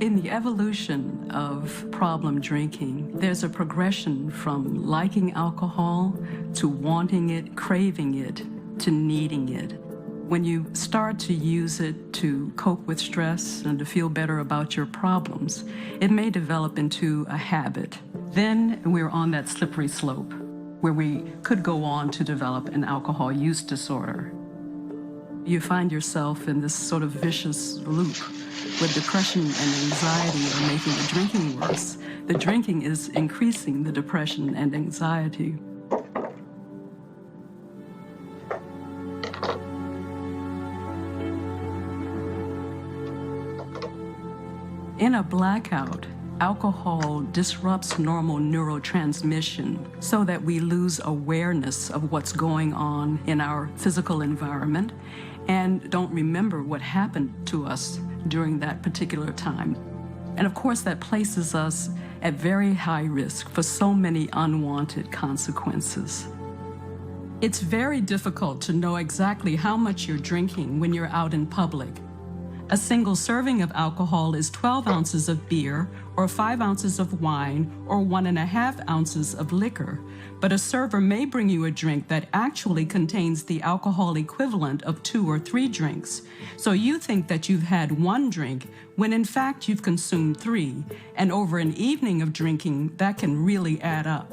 In the evolution of problem drinking, there's a progression from liking alcohol to wanting it, craving it, to needing it. When you start to use it to cope with stress and to feel better about your problems, it may develop into a habit. Then we're on that slippery slope where we could go on to develop an alcohol use disorder. You find yourself in this sort of vicious loop where depression and anxiety are making the drinking worse. The drinking is increasing the depression and anxiety. In a blackout, alcohol disrupts normal neurotransmission so that we lose awareness of what's going on in our physical environment and don't remember what happened to us during that particular time. And of course, that places us at very high risk for so many unwanted consequences. It's very difficult to know exactly how much you're drinking when you're out in public. A single serving of alcohol is 12 ounces of beer, or 5 ounces of wine, or 1.5 ounces of liquor. But a server may bring you a drink that actually contains the alcohol equivalent of 2 or 3 drinks. So you think that you've had 1 drink, when in fact you've consumed 3. And over an evening of drinking, that can really add up.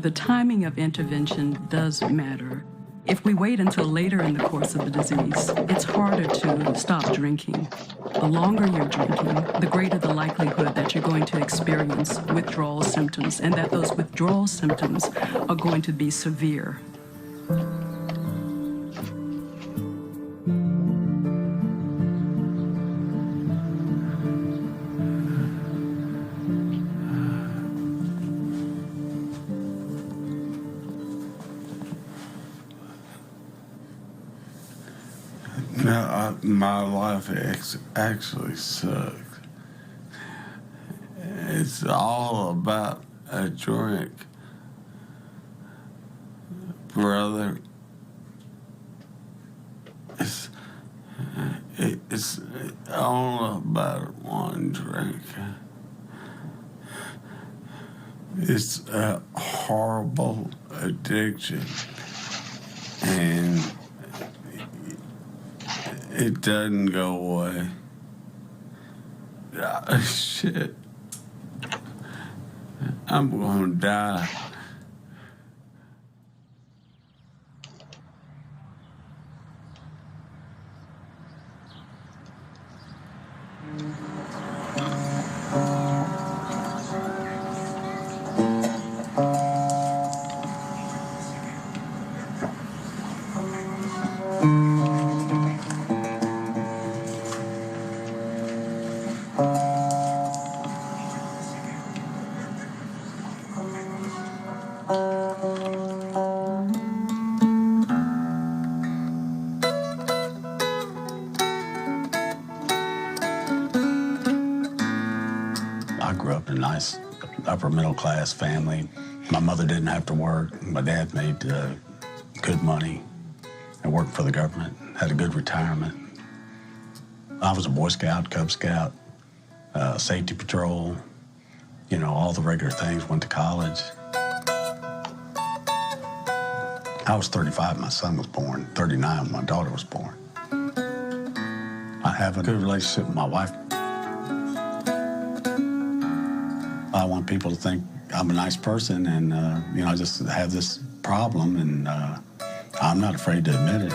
The timing of intervention does matter. If we wait until later in the course of the disease, it's harder to stop drinking. The longer you're drinking, the greater the likelihood that you're going to experience withdrawal symptoms, and that those withdrawal symptoms are going to be severe. My life actually sucks. It's all about a drink, brother. It's all about one drink. It's a horrible addiction, and it doesn't go away. Shit. I'm gonna die. Upper middle class family. My mother didn't have to work. My dad made good money and worked for the government, had a good retirement. I was a Boy Scout, Cub Scout, safety patrol, you know, all the regular things, went to college. I was 35 when my son was born, 39 when my daughter was born. I have a good relationship with my wife. I want people to think I'm a nice person, and you know, I just have this problem, and I'm not afraid to admit it.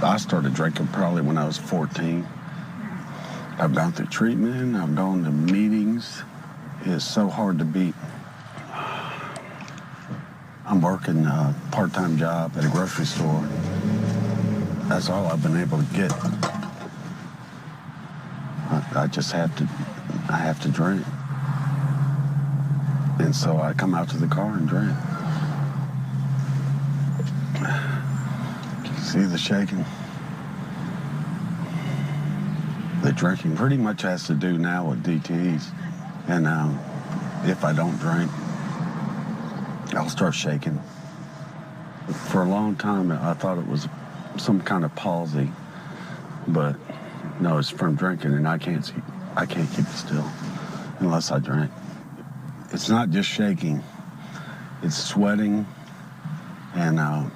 I started drinking probably when I was 14. I've gone through treatment, I've gone to meetings. It's so hard to beat. I'm working a part-time job at a grocery store. That's all I've been able to get. I just have to drink. And so I come out to the car and drink. See the shaking? The drinking pretty much has to do now with DTs. And if I don't drink, I'll start shaking. For a long time, I thought it was some kind of palsy, but no, it's from drinking, and I can't keep it still unless I drink. It's not just shaking; it's sweating and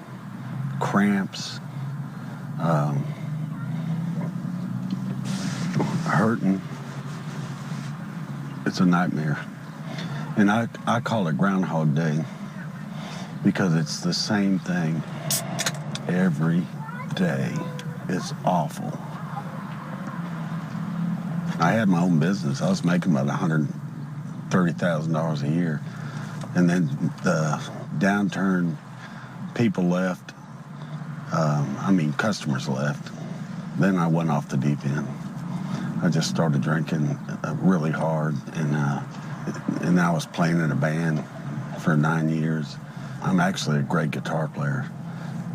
cramps, hurting. It's a nightmare, and I call it Groundhog Day because it's the same thing every day. It's awful. I had my own business. I was making about $130,000 a year. And then the downturn, people left. Customers left. Then I went off the deep end. I just started drinking really hard, and I was playing in a band for 9 years. I'm actually a great guitar player,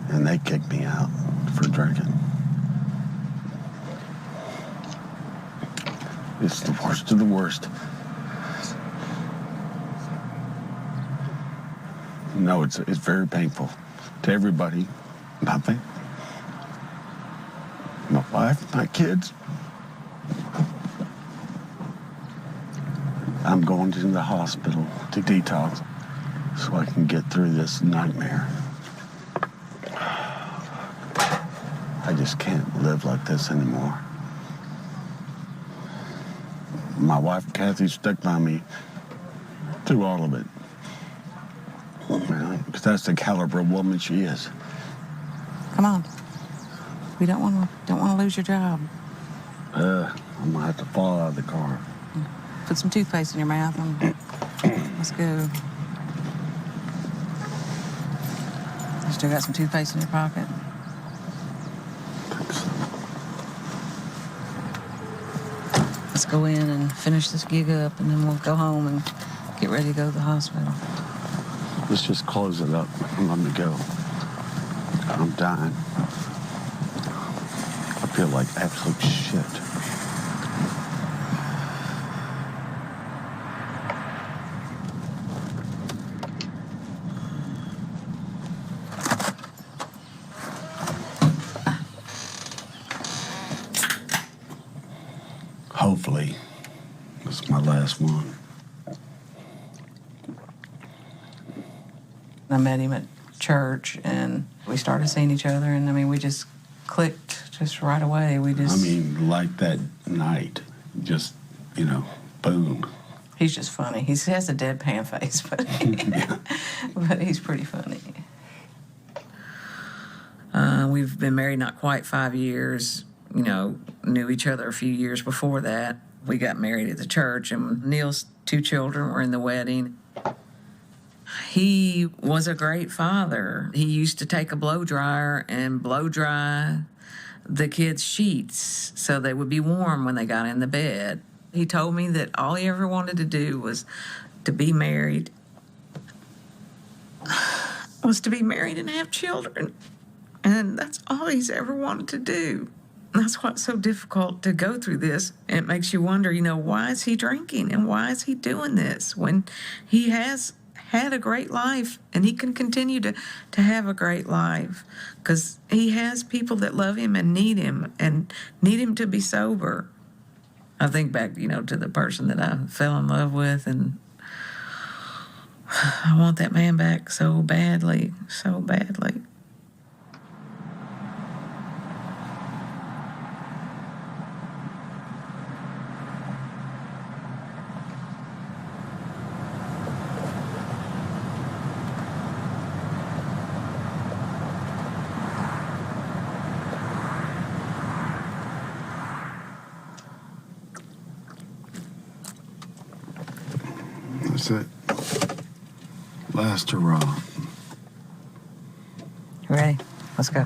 and they kicked me out for drinking. It's the worst of the worst. No, it's very painful to everybody. Nothing. My wife, my kids. I'm going to the hospital to detox so I can get through this nightmare. I just can't live like this anymore. My wife, Kathy, stuck by me through all of it. Because that's the caliber of woman she is. Come on. We don't want to lose your job. I'm gonna have to fall out of the car. Put some toothpaste in your mouth and let's go. You still got some toothpaste in your pocket? Let's go in and finish this gig up, and then we'll go home and get ready to go to the hospital. Let's just close it up and let me go. I'm dying. I feel like absolute shit. Hopefully, this is my last one. I met him at church, and we started seeing each other, and we just clicked just right away. Like that night, just, boom. He's just funny. He has a deadpan face, but but he's pretty funny. We've been married not quite 5 years. Knew each other a few years before that. We got married at the church, and Neal's 2 children were in the wedding. He was a great father. He used to take a blow dryer and blow dry the kids' sheets so they would be warm when they got in the bed. He told me that all he ever wanted to do was to be married. And have children. And that's all he's ever wanted to do. That's what's so difficult to go through this. It makes you wonder, why is he drinking and why is he doing this when he has had a great life and he can continue to have a great life because he has people that love him and need him to be sober. I think back, to the person that I fell in love with, and I want that man back so badly, so badly. That's it. Last hurrah. ready? Let's go.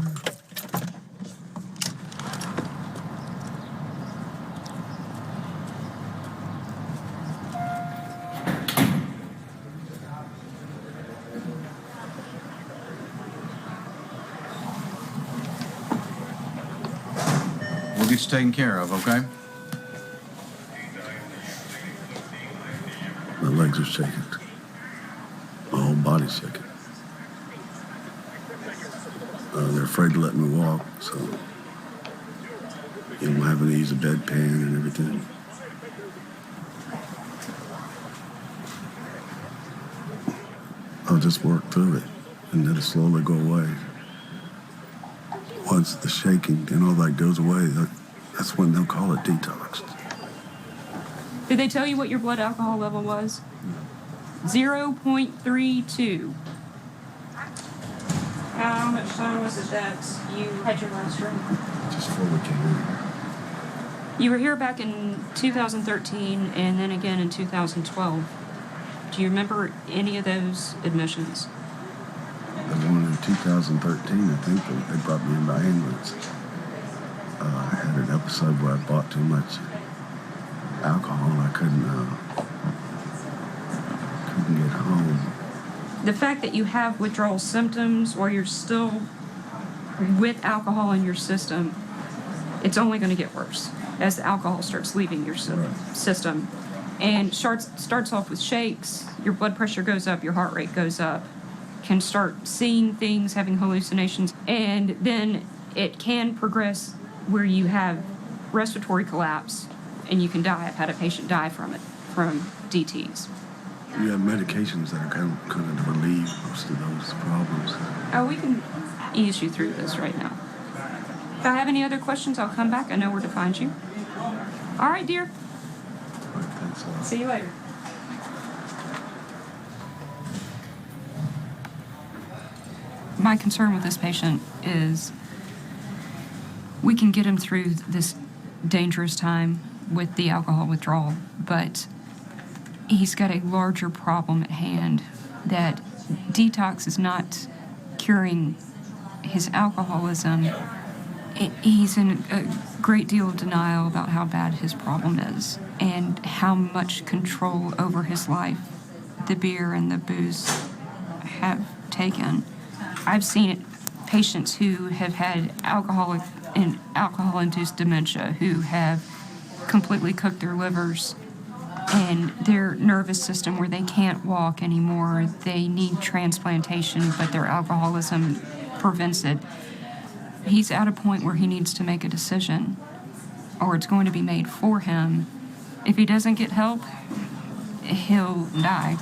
We'll get you taken care of, okay? My legs are shaking. My whole body's shaking. They're afraid to let me walk, so I'm having to use a bedpan and everything. I'll just work through it, and then it'll slowly go away. Once the shaking and all that goes away, that's when they'll call it detox. Did they tell you what your blood alcohol level was? 0.32. How much time was it that you had your last drink? Just before we came in. You were here back in 2013 and then again in 2012. Do you remember any of those admissions? The one in 2013, I think they brought me in by ambulance. I had an episode where I bought too much alcohol and I couldn't get home. The fact that you have withdrawal symptoms or you're still with alcohol in your system, it's only going to get worse as the alcohol starts leaving your system. And starts off with shakes, your blood pressure goes up, your heart rate goes up, can start seeing things, having hallucinations, and then it can progress where you have respiratory collapse and you can die. I've had a patient die from it, from DTs. You have medications that are kind of to relieve most of those problems. Oh, we can ease you through this right now. If I have any other questions, I'll come back. I know where to find you. All right, dear. All right, thanks a lot. See you later. My concern with this patient is we can get him through this dangerous time with the alcohol withdrawal, but he's got a larger problem at hand that detox is not curing his alcoholism. He's in a great deal of denial about how bad his problem is and how much control over his life the beer and the booze have taken. I've seen patients who have had alcohol-induced dementia who have completely cooked their livers and their nervous system where they can't walk anymore. They need transplantation, but their alcoholism prevents it. He's at a point where he needs to make a decision, or it's going to be made for him. If he doesn't get help, he'll die.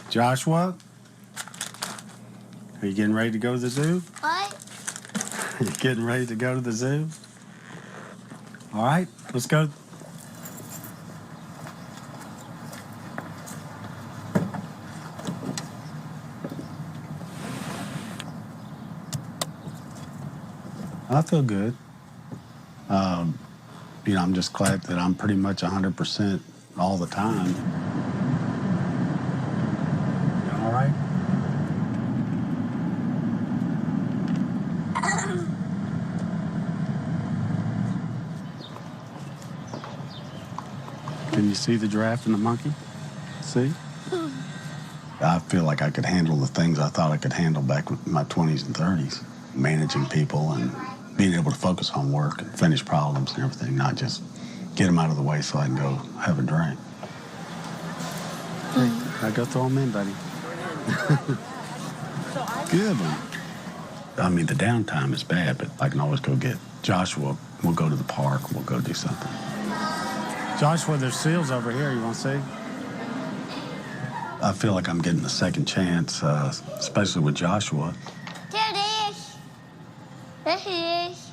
Joshua, are you getting ready to go to the zoo? What? You getting ready to go to the zoo? All right, let's go. I feel good. I'm just glad that I'm pretty much 100% all the time. You all right? Can you see the giraffe and the monkey? See? I feel like I could handle the things I thought I could handle back in my 20s and 30s. Managing people and being able to focus on work and finish problems and everything, not just get them out of the way so I can go have a drink. Hey, I go throw them in, buddy. Good one. I mean, the downtime is bad, but I can always go get Joshua. We'll go to the park. We'll go do something. Joshua, there's seals over here. You want to see? I feel like I'm getting a second chance, especially with Joshua. There it is. There he is.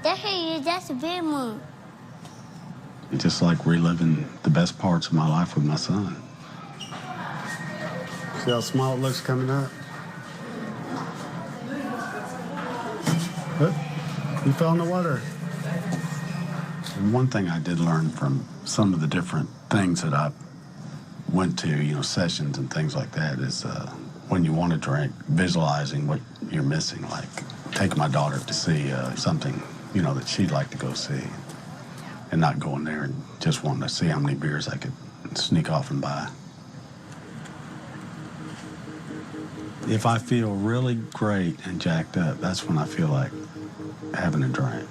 There he is. That's a big moon. It's just like reliving the best parts of my life with my son. See how small it looks coming up? He fell in the water. And one thing I did learn from some of the different things that I went to, sessions and things like that, is when you want to drink, visualizing what you're missing, like taking my daughter to see something, that she'd like to go see, and not going there and just wanting to see how many beers I could sneak off and buy. If I feel really great and jacked up, that's when I feel like having a drink.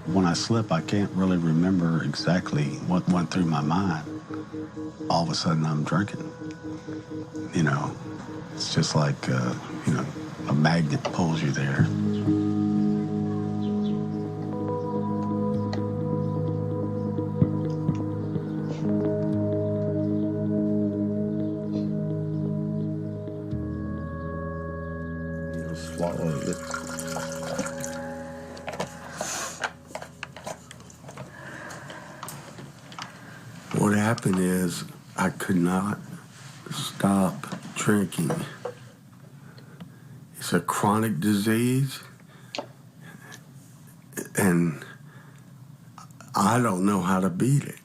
When I slip, I can't really remember exactly what went through my mind. All of a sudden, I'm drinking. It's just like, a magnet pulls you there. Swallow it. What happened is I could not stop drinking. It's a chronic disease, and I don't know how to beat it.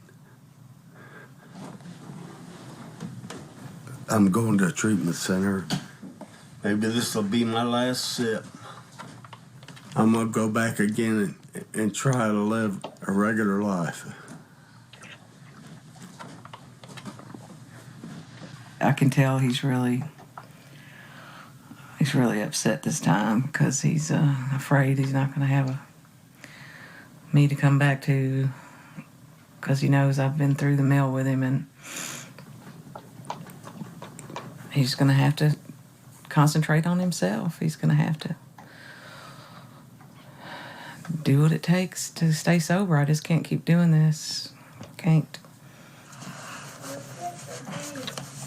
I'm going to a treatment center. Maybe this will be my last sip. I'm going to go back again and try to live a regular life. I can tell he's really upset this time because he's afraid he's not going to have me to come back to, because he knows I've been through the mill with him, and he's going to have to concentrate on himself. He's going to have to do what it takes to stay sober. I just can't keep doing this. Can't.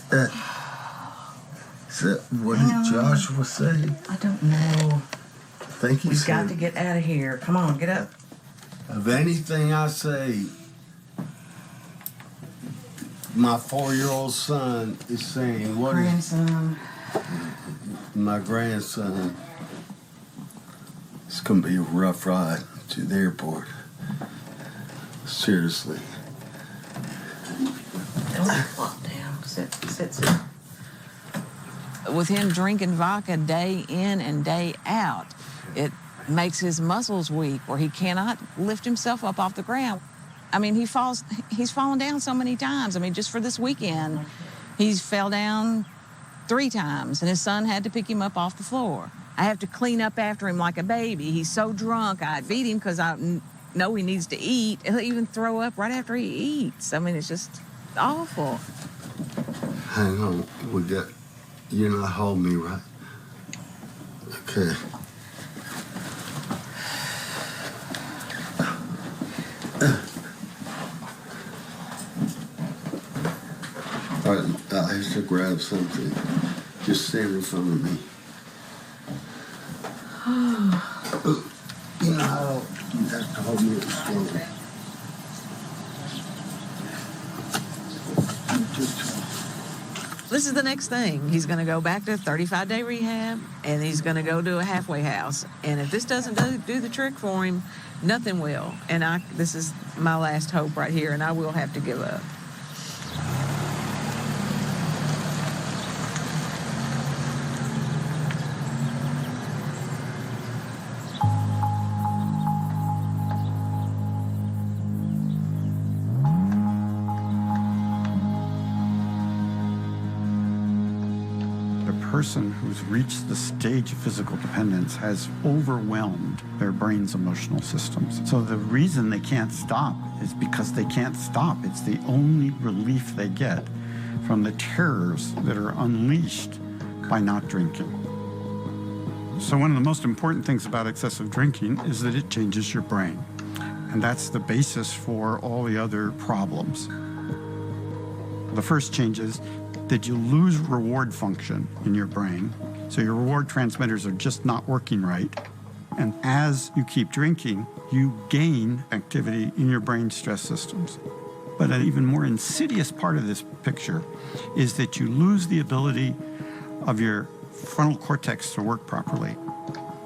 Is that what did Joshua say? I don't know. I think he We've said, got to get out of here. Come on, get up. of anything I say, my 4-year-old son is saying, what is Grandson. my grandson? It's going to be a rough ride to the airport. Seriously. Don't flop down. Sit. With him drinking vodka day in and day out, it makes his muscles weak where he cannot lift himself up off the ground. I mean, he's fallen down so many times. I mean, just for this weekend, he's fell down 3 times, and his son had to pick him up off the floor. I have to clean up after him like a baby. He's so drunk, I feed him because I know he needs to eat. He'll even throw up right after he eats. I mean, it's just awful. Hang on. You're not holding me, right? Okay. All right, I have to grab something. Just stand in front of me. You know how you have to hold me slowly. This is the next thing. He's going to go back to 35-day rehab, and he's going to go to a halfway house. And if this doesn't do the trick for him, nothing will. And this is my last hope right here, and I will have to give up. Person who's reached the stage of physical dependence has overwhelmed their brain's emotional systems. So the reason they can't stop is because they can't stop. It's the only relief they get from the terrors that are unleashed by not drinking. So one of the most important things about excessive drinking is that it changes your brain. And that's the basis for all the other problems. The first change is that you lose reward function in your brain. So your reward transmitters are just not working right. And as you keep drinking, you gain activity in your brain stress systems. But an even more insidious part of this picture is that you lose the ability of your frontal cortex to work properly.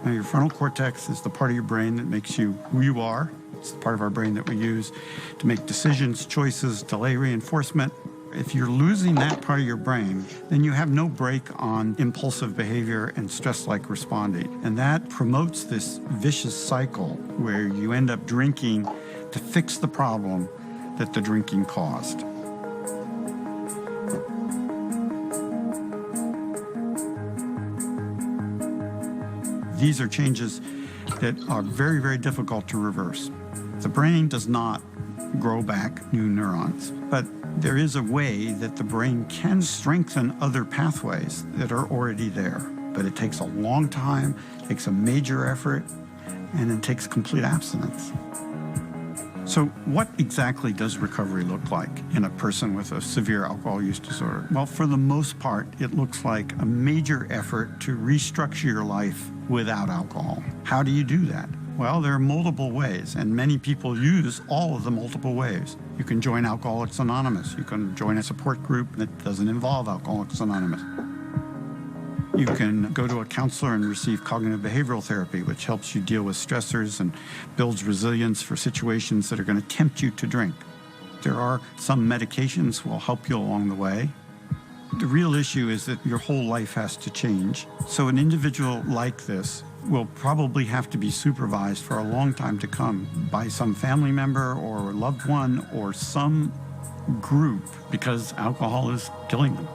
Now, your frontal cortex is the part of your brain that makes you who you are. It's the part of our brain that we use to make decisions, choices, delay reinforcement. If you're losing that part of your brain, then you have no brake on impulsive behavior and stress-like responding. And that promotes this vicious cycle where you end up drinking to fix the problem that the drinking caused. These are changes that are very, very difficult to reverse. The brain does not grow back new neurons, but there is a way that the brain can strengthen other pathways that are already there. But it takes a long time, takes a major effort, and it takes complete abstinence. So what exactly does recovery look like in a person with a severe alcohol use disorder? Well, for the most part, it looks like a major effort to restructure your life without alcohol. How do you do that? Well, there are multiple ways, and many people use all of the multiple ways. You can join Alcoholics Anonymous. You can join a support group that doesn't involve Alcoholics Anonymous. You can go to a counselor and receive cognitive behavioral therapy, which helps you deal with stressors and builds resilience for situations that are going to tempt you to drink. There are some medications will help you along the way. The real issue is that your whole life has to change. So an individual like this will probably have to be supervised for a long time to come by some family member or loved one or some group because alcohol is killing them.